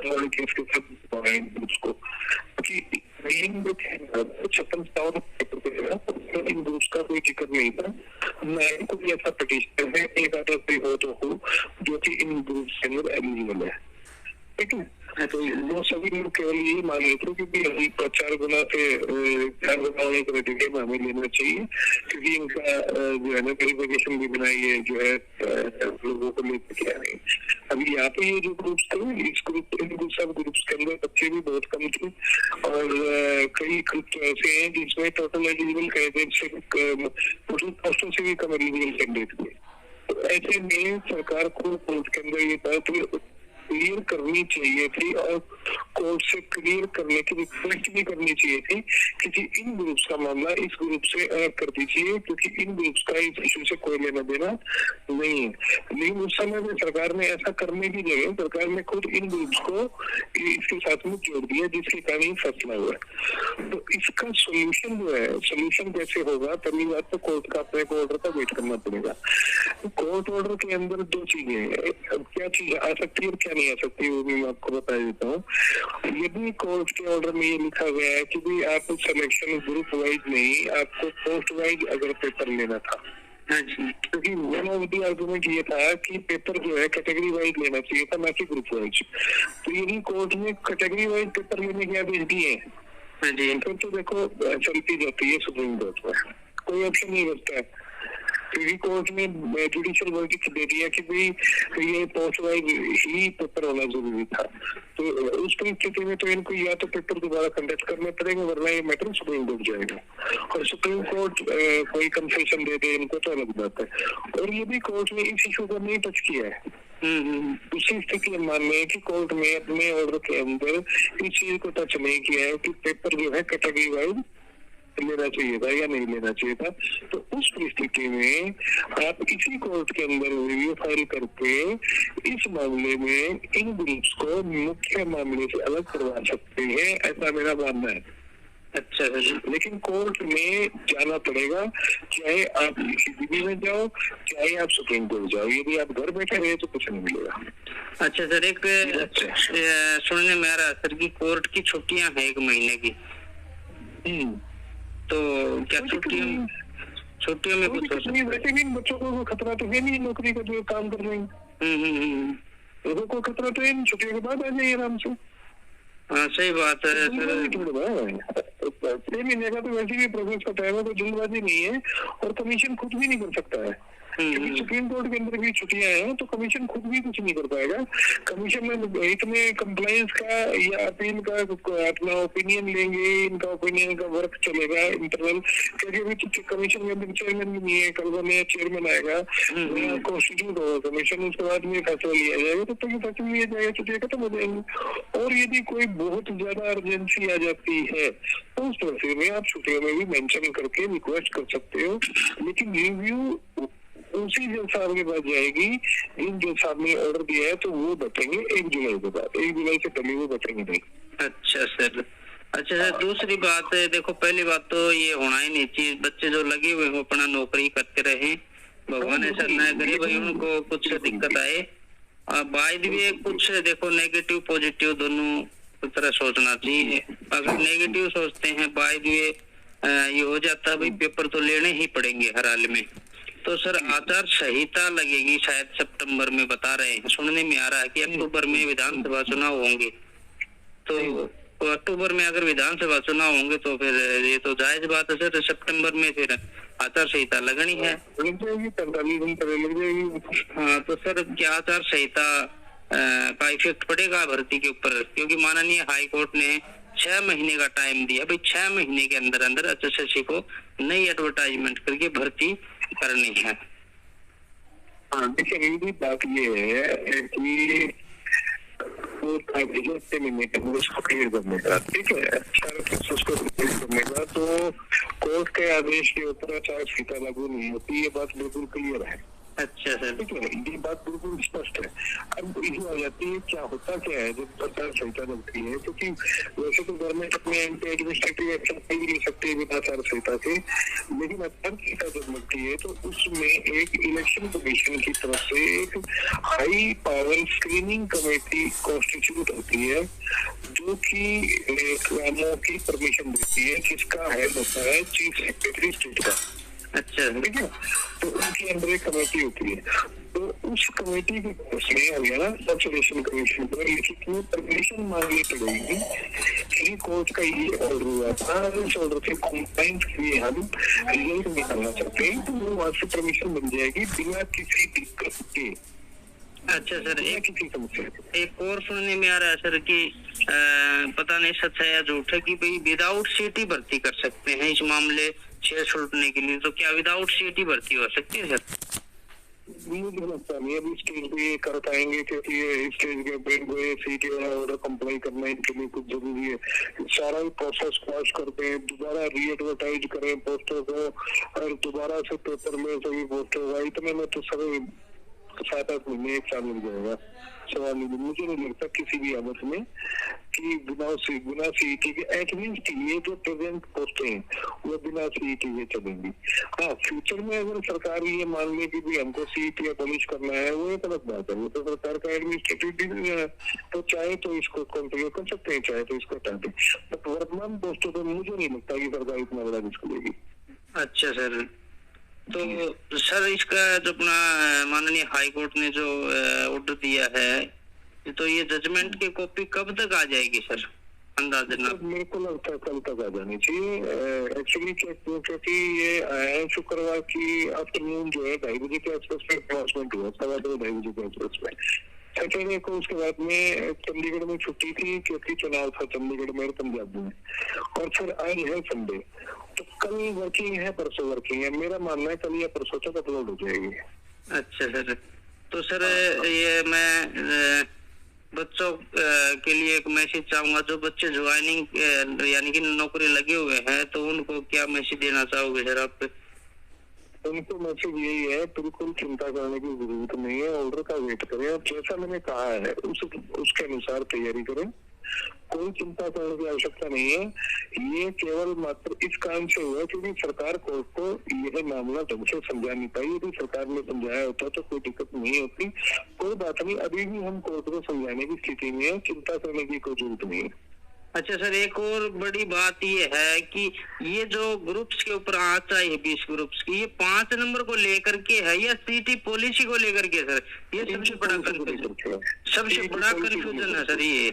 वाले केस के साथ उसको, क्योंकि 56 इन ग्रुप्स का कोई जिक्र नहीं था, ना ही कोई ऐसा पिटिशन है एक आधा कोई हो तो हो जो कि इन ग्रुप्स के अंदर एलिजिबल है, ठीक है। तो वो सभी लोग केवल यही मान लेते हैं कि अभी 4 गुना होने के नतीजे में हमें लेना चाहिए, क्योंकि इनका जो है ना वेरिफिकेशन भी बनाई है जो है लोगों को लेकर के आ रहे हैं। अभी यहाँ पे ये जो ग्रुप्स थे इस ग्रुप इन सब ग्रुप्स के अंदर बच्चे भी बहुत कम थे और कई ग्रुप ऐसे हैं जिसमें टोटल एलिजिबल कैंडिडेट से टोटल पोस्टों से भी कम एलिजिबल कैंडिडेट थे। तो ऐसे में सरकार को कोर्ट के अंदर ये बात क्लियर करनी चाहिए थी और कोर्ट से क्लियर करने की रिक्वेस्ट भी करनी चाहिए थी कि इन ग्रुप्स का मामला इस ग्रुप से अलग कर दीजिए, क्योंकि इन ग्रुप्स का इस इशू से कोई लेना देना नहीं है। लेकिन उस समय में सरकार ने ऐसा करने की जगह सरकार ने खुद इन ग्रुप्स को इसके साथ में जोड़ दिया, जिसके कारण ये फैसला हुआ। तो इसका सोल्यूशन जो है, सोल्यूशन कैसे होगा, पहली बात तो कोर्ट का अपने ऑर्डर का वेट करना पड़ेगा। कोर्ट ऑर्डर के अंदर 2 चीजें हैं, क्या चीज आ सकती है और क्या नहीं आ सकती वो भी मैं आपको बता देता हूँ। यदि कोर्ट के ऑर्डर में ये लिखा गया है कि भाई आप सिलेक्शन ग्रुप वाइज नहीं, आपको पोस्ट वाइज अगर पेपर लेना था, क्योंकि वन ऑफ द आर्गुमेंट ये था कि पेपर जो है कैटेगरी वाइज लेना चाहिए था, ना कि ग्रुप वाइज। तो यदि कोर्ट ने कैटेगरी वाइज पेपर लेने के आदेश दिए फिर तो देखो चलती जाती है सुप्रीम कोर्ट में, कोई ऑप्शन नहीं बचता है, क्योंकि कोर्ट ने जुडिशियल वर्डिक्ट दे दिया कि भाई ये पोस्ट वाइज ही पेपर होना जरूरी था। तो उस परिस्थिति में तो इनको या तो पेपर दोबारा कंडक्ट करने पड़ेगा, वरना ये मैटर सुप्रीम कोर्ट जाएगा और सुप्रीम कोर्ट कोई कंसेशन दे दे इनको तो अलग बात है। और ये भी कोर्ट ने इस इशू को नहीं टच किया है। उसी स्थिति में मान लें कि कोर्ट ने अपने ऑर्डर के अंदर इस चीज को टच नहीं किया है कि पेपर जो है कैटेगरी वाइज लेना चाहिए था या नहीं लेना चाहिए था। तो उस परिस्थिति में आप इसी कोर्ट के अंदर रिव्यू फाइल करके इस मामले में इन ग्रुप्स को मुख्य मामले से अलग करवा सकते हैं, ऐसा मेरा मानना है। अच्छा, लेकिन कोर्ट में जाना पड़ेगा, चाहे आप सीबीडी में जाओ चाहे आप सुप्रीम कोर्ट जाओ। यदि आप घर बैठे रहे तो कुछ नहीं मिलेगा। अच्छा सर, एक सुनने में आ रहा सर की कोर्ट की छुट्टियां हैं 1 महीने की, तो क्या छुट्टियों में कुछ नहीं, वैसे भी बच्चों को खतरा तो है नहीं, नौकरी का जो काम कर रहे हैं लोगों को खतरा तो है, छुट्टियों के बाद आ जाइए आराम से। हाँ सही बात है सर, 6 महीने का तो वैसे भी प्रोसेस का टाइम है, तो जल्दबाजी नहीं है और कमीशन खुद भी नहीं कर सकता है, क्योंकि सुप्रीम कोर्ट के अंदर भी छुट्टियां हैं तो कमीशन खुद भी कुछ नहीं कर पाएगा। कमीशन में इतने कंप्लायंस का या अपील का अपना ओपिनियन लेंगे, इनका ओपिनियन का वर्क चलेगा इंटरनल, क्योंकि अभी तो कमीशन के अंदर चेयरमैन भी नहीं है, कल वो नया चेयरमैन आएगा, नया कॉन्स्टिट्यूट होगा कमीशन, उसके बाद में फैसला लिया जाएगा, तो फैसला लिया जाएगा, छुट्टियां खत्म हो जाएंगी। और यदि कोई बहुत ज्यादा अर्जेंसी आ जाती है तो उस तरह में आप छुट्टियों में भी मेंशन करके रिक्वेस्ट कर सकते हो, लेकिन रिव्यू उसी जज साहब के पास जाएगी जिन जज साहब ने ऑर्डर दिया है, तो वो बताएंगे 1 जुलाई के बाद, 1 जुलाई से पहले वो बताएंगे नहीं। अच्छा सर, अच्छा सर, दूसरी बात है, देखो पहली बात तो ये होना ही नहीं चाहिए, बच्चे जो लगे हुए हो अपना नौकरी करते रहे, भगवान ऐसा ना करे भाई उनको कुछ दिक्कत आए। बाय द वे कुछ देखो नेगेटिव पॉजिटिव दोनों तरह सोचना चाहिए। अगर नेगेटिव सोचते हैं बाय द वे ये हो जाता है भाई पेपर तो लेने ही पड़ेंगे हर हाल में, तो सर आचार संहिता लगेगी शायद सितंबर में, बता रहे हैं, सुनने में आ रहा है कि अक्टूबर में विधानसभा चुनाव होंगे, तो अक्टूबर में अगर विधानसभा चुनाव होंगे तो फिर ये तो जायज बात है सर, सितंबर में फिर आचार संहिता लगनी है, लग जाएगी, 45 दिन पहले लग जाएगी। हाँ, तो सर क्या आचार संहिता का इफेक्ट पड़ेगा भर्ती के ऊपर, क्योंकि माननीय हाई कोर्ट ने 6 महीने का टाइम दिया, भाई 6 महीने के अंदर अंदर एचएसएससी को नई एडवर्टाइजमेंट करके भर्ती करनी है। हाँ देखिए, मेरी बात ये है कि महीने के अंदर उसको क्लियर करने का, ठीक है, उसको क्लियर करने का, तो कोर्ट के आदेश के ऊपर आचार संहिता लागू नहीं होती, ये बात बिल्कुल क्लियर है। अच्छा सर। ठीक है, ये बात बिल्कुल स्पष्ट है। अब इसमें आ जाती है क्या होता क्या है जब सरकार संहिता लगती है, क्योंकि वैसे तो गवर्नमेंट अपने एंटी एडमिनिस्ट्रेटिव एक्शन नहीं ले सकते बिना आचार संहिता से, लेकिन आचार संहिता जब लगती है तो उसमें एक इलेक्शन कमीशन की तरफ से एक high power screening committee constitute होती है, जो कि कामों की परमिशन देती है, जिसका हेड होता है चीफ सेक्रेटरी स्टेट का। अच्छा, ठीक है, तो उनके अंदर एक कमेटी होती है, तो उस कमेटी के उसमें हरियाणा सब इलेक्शन कमीशन को लिखित में परमिशन मांगनी पड़ेगी कि कोर्ट का ये ऑर्डर हुआ था, उस ऑर्डर से कंप्लाइंस के लिए हम रिजल्ट निकालना चाहते हैं, तो वो वहां से परमिशन मिल जाएगी बिना किसी दिक्कत के। अच्छा सर, एक एक और सुनने में आ रहा है सर कि पता नहीं सच है या झूठ है कि भाई विदाउट सीट ही भर्ती कर सकते हैं इस मामले से छूटने के लिए, तो क्या विदाउट सीट ही भर्ती हो सकती है सर? मुझे लगता नहीं अभी स्टेज पे ये कर पाएंगे, क्योंकि ये स्टेज के ऊपर सीट ऑर्डर कंप्लाई करना इनके लिए कुछ जरूरी है। सारा ही प्रोसेस पास करते हैं, दोबारा री एडवर्टाइज करें पोस्टर को और दोबारा से पेपर में सभी पोस्टर होगा, इतने में तो सभी 7-8 महीने 1 साल लग जाएगा। सवाल नहीं, मुझे नहीं लगता किसी भी हालत में कि बिना सीईटी के एटलीस्ट ये जो प्रेजेंट पोस्टें हैं वो बिना सीईटी के चलेंगी। हाँ, फ्यूचर में अगर सरकार ये मान ले कि भी हमको सीईटी अबॉलिश करना है, वो एक अलग बात है, वो तो सरकार का एडमिनिस्ट्रेटिव डिसीजन है, तो चाहे तो इसको कंट्रोल कर सकते हैं, चाहे तो इसको हटा दें, बट वर्तमान पोस्टों पर मुझे नहीं लगता कि सरकार इतना बड़ा रिस्क लेगी। अच्छा सर, तो सर इसका जो अपना माननीय हाई कोर्ट ने जो ऑर्डर दिया है, तो ये जजमेंट की कॉपी कब तक आ जाएगी सर अंदाजा? मेरे को लगता है कल तक आ जानी चाहिए एक्चुअली, क्योंकि ये आया है शुक्रवार की आफ्टरनून जो है 2:30 बजे के आसपास में अनाउंसमेंट हुआ, 2:15 बजे के आसपास में सैटरडे को। उसके बाद में चंडीगढ़ में छुट्टी थी क्योंकि चुनाव था चंडीगढ़ में और पंजाब में, और फिर आज है संडे, तो कल वर्किंग है परसों वर्किंग है, मेरा मानना है कल या परसों तक अपलोड हो जाएगी। अच्छा सर, तो सर ये मैं बच्चों के लिए एक मैसेज चाहूंगा, जो बच्चे ज्वाइनिंग यानी कि नौकरी लगे हुए हैं, तो उनको क्या मैसेज देना चाहोगे सर आप? उनको मैसेज यही है, बिल्कुल चिंता करने की जरूरत नहीं है, ऑर्डर का वेट करें और जैसा मैंने कहा है उसके अनुसार तैयारी करें, कोई चिंता करने की आवश्यकता नहीं है। ये केवल मात्र इस कारण से हुआ क्योंकि सरकार कोर्ट को यह मामला ढंग से समझा नहीं पाई। यदि सरकार ने समझाया होता तो कोई दिक्कत नहीं होती, कोई बात नहीं, अभी भी हम कोर्ट को समझाने की स्थिति में है, चिंता करने की कोई जरूरत नहीं है। अच्छा सर, एक और बड़ी बात ये है कि ये जो ग्रुप्स के ऊपर आंच आई है 20 ग्रुप्स की, ये 5 नंबर को लेकर के है या सीटी पॉलिसी को लेकर के सर? ये सबसे बड़ा कंफ्यूजन है सर। ये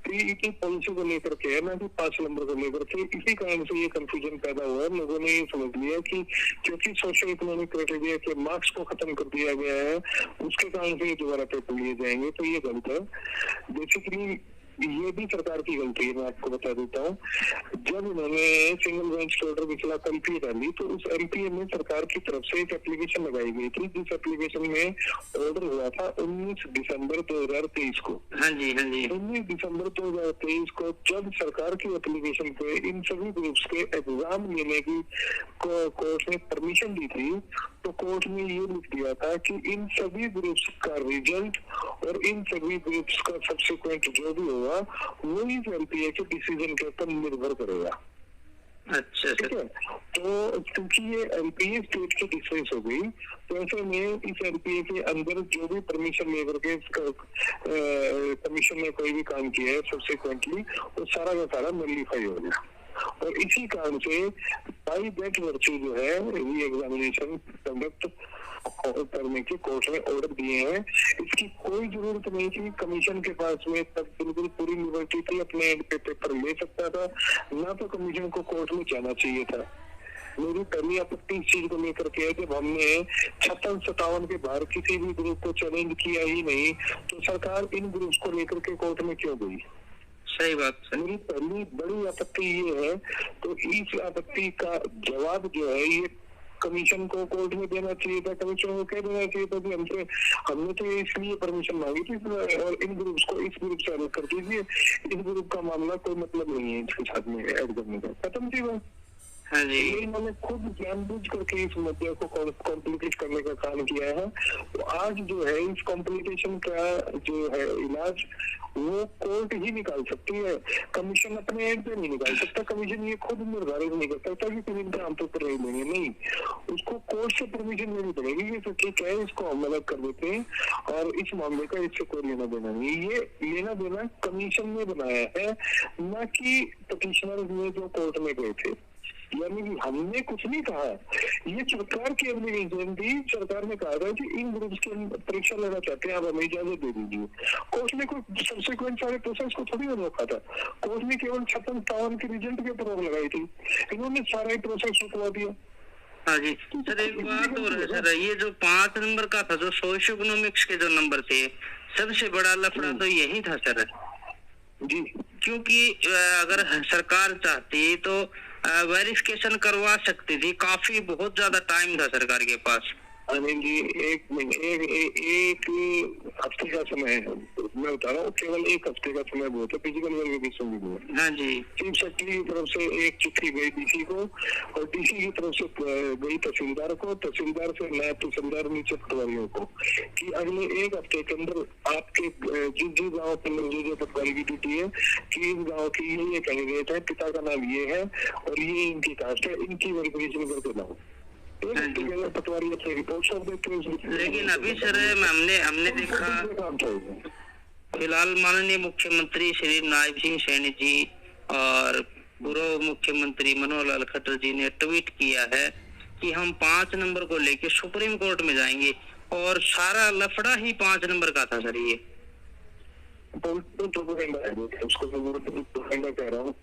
सीईटी पॉलिसी को लेकर के है ना कि 5 नंबर को लेकर के, इसी कारण से ये कंफ्यूजन पैदा हुआ है। लोगों ने ये समझ लिया कि क्योंकि सोशल इकोनॉमिक क्राइटेरिया के मार्क्स को खत्म कर दिया गया है, उसके कारण से ये दोबारा पेपर लिए जाएंगे, तो ये गलत है। बेसिकली ये भी सरकार की गलती है, मैं आपको बता देता हूँ। जब उन्होंने सिंगल बेंच के ऑर्डर के खिलाफ एलपीए डाली तो उस एलपीए में सरकार की तरफ से एक एप्लीकेशन लगाई गई थी, जिस एप्लीकेशन में ऑर्डर हुआ था 19 दिसंबर 2023 को। हाँ जी, हाँ जी। 19 दिसंबर 2023 को जब सरकार की एप्लीकेशन पे इन सभी ग्रुप्स के एग्जाम लेने की कोर्ट ने परमिशन दी थी, तो कोर्ट ने ये लिख दिया था कि इन सभी ग्रुप्स का रिजल्ट और इन सभी ग्रुप्स का सब्सिक्वेंट जो भी होगा वो इस एलपीए के डिसीजन के ऊपर निर्भर करेगा। अच्छा, ठीक है, तो क्योंकि ये एलपीए स्टेट की डिफरेंस हो गई, तो ऐसे में इस एलपीए के अंदर जो भी परमिशन लेकर के कमीशन ने कोई भी काम किया है सब्सिक्वेंटली, वो सारा का सारा नलिफाई हो गया। और इसी कारण से बाई दैट वर्च्यू जो है री एग्जामिनेशन कंडक्ट करने के कोर्ट ने ऑर्डर दिए हैं। इसकी कोई जरूरत नहीं थी, कमीशन के पास में तब बिल्कुल पूरी लिबर्टी थी, अपने एंड पे पेपर ले सकता था, ना तो कमीशन को कोर्ट में जाना चाहिए था। मेरी पहली आपत्ति इस चीज को लेकर के है, जब हमने 56-57 के बाहर किसी भी ग्रुप को चैलेंज किया ही नहीं, तो सरकार इन ग्रुप्स को लेकर के कोर्ट में क्यों गई? सही बात। मेरी पहली बड़ी आपत्ति ये है, तो इस आपत्ति का जवाब जो है ये कमीशन को कोर्ट में देना चाहिए था, कमीशन को कह देना चाहिए था कि हमने तो इसलिए परमिशन मांगी थी और इन ग्रुप्स को इस ग्रुप से अलग कर दीजिए, इस ग्रुप का मामला कोई मतलब नहीं है इसके साथ में ऐड करने का, खत्म थी बात। हाँ जी। ये इन्होंने खुद जानबूझ करके इस मुद्दे को कॉम्प्लिकेट करने का काम किया है। तो आज जो है इस कॉम्प्लिकेशन का जो है इलाज वो कोर्ट ही निकाल सकती है, कमीशन अपने एंड पे नहीं निकाल सकता। कमीशन ये खुद निर्धारित नहीं कर सकता कि कुछ इनका आमतौर पर नहीं देंगे, नहीं, उसको कोर्ट से परमिशन लेनी पड़ेगी कि तो ठीक है इसको हम अलग कर देते हैं और इस मामले का इससे कोई लेना देना नहीं। ये लेना देना कमीशन ने बनाया है, न कि पटिशनर ने जो कोर्ट में गए थे। यानी कि हमने कुछ नहीं कहा, ये सरकार की एप्लीकेशन थी। सरकार ने कहा था कि इन ग्रुप्स की परीक्षा लेना चाहते हैं, आप हमें इजाजत दे दीजिए। कोर्ट ने कोई सब्सिक्वेंट सारे प्रोसेस को थोड़ी ना रोका था। कोर्ट ने केवल 56-57 के रिजल्ट के ऊपर रोक लगाई थी, इन्होंने सारा ही प्रोसेस रुकवा दिया। हाँ जी सर, एक बात और है सर, ये जो 5 नंबर का था, जो सोशियो इकोनॉमिक्स के जो नंबर थे, सबसे बड़ा लफड़ा तो यही था सर जी, क्योंकि अगर सरकार चाहती तो वेरिफिकेशन करवा सकती थी। काफी बहुत ज्यादा टाइम था सरकार के पास। अनिल जी एक हफ्ते का समय है, मैं बता रहा हूँ, केवल एक हफ्ते का समय बहुत है फिजिकल वेरिफिकेशन के लिए। हाँ जी। चीफ सेक्रेटरी की तरफ से एक चिट्ठी गई डीसी को और डीसी की तरफ से गई तहसीलदार को, तहसीलदार से नायब तहसीलदार नीचे पटवारियों को, कि अगले एक हफ्ते के अंदर आपके जिस गाँव पर जो पटवारी की ड्यूटी है कि इस गाँव की ये कैंडिडेट है, पिता का नाम ये है और ये इनकी कास्ट है, इनकी वेरिफिकेशन करके लाओ। पटवारी अपनी रिपोर्ट सौंप देते हैं। लेकिन अभी सर हमने देखा फिलहाल माननीय मुख्यमंत्री श्री नायब सिंह सैनी जी और पूर्व मुख्यमंत्री मनोहर लाल खट्टर जी ने ट्वीट किया है कि हम 5 नंबर को लेके सुप्रीम कोर्ट में जाएंगे, और सारा लफड़ा ही 5 नंबर का था सर। ये उसको कह रहा हूँ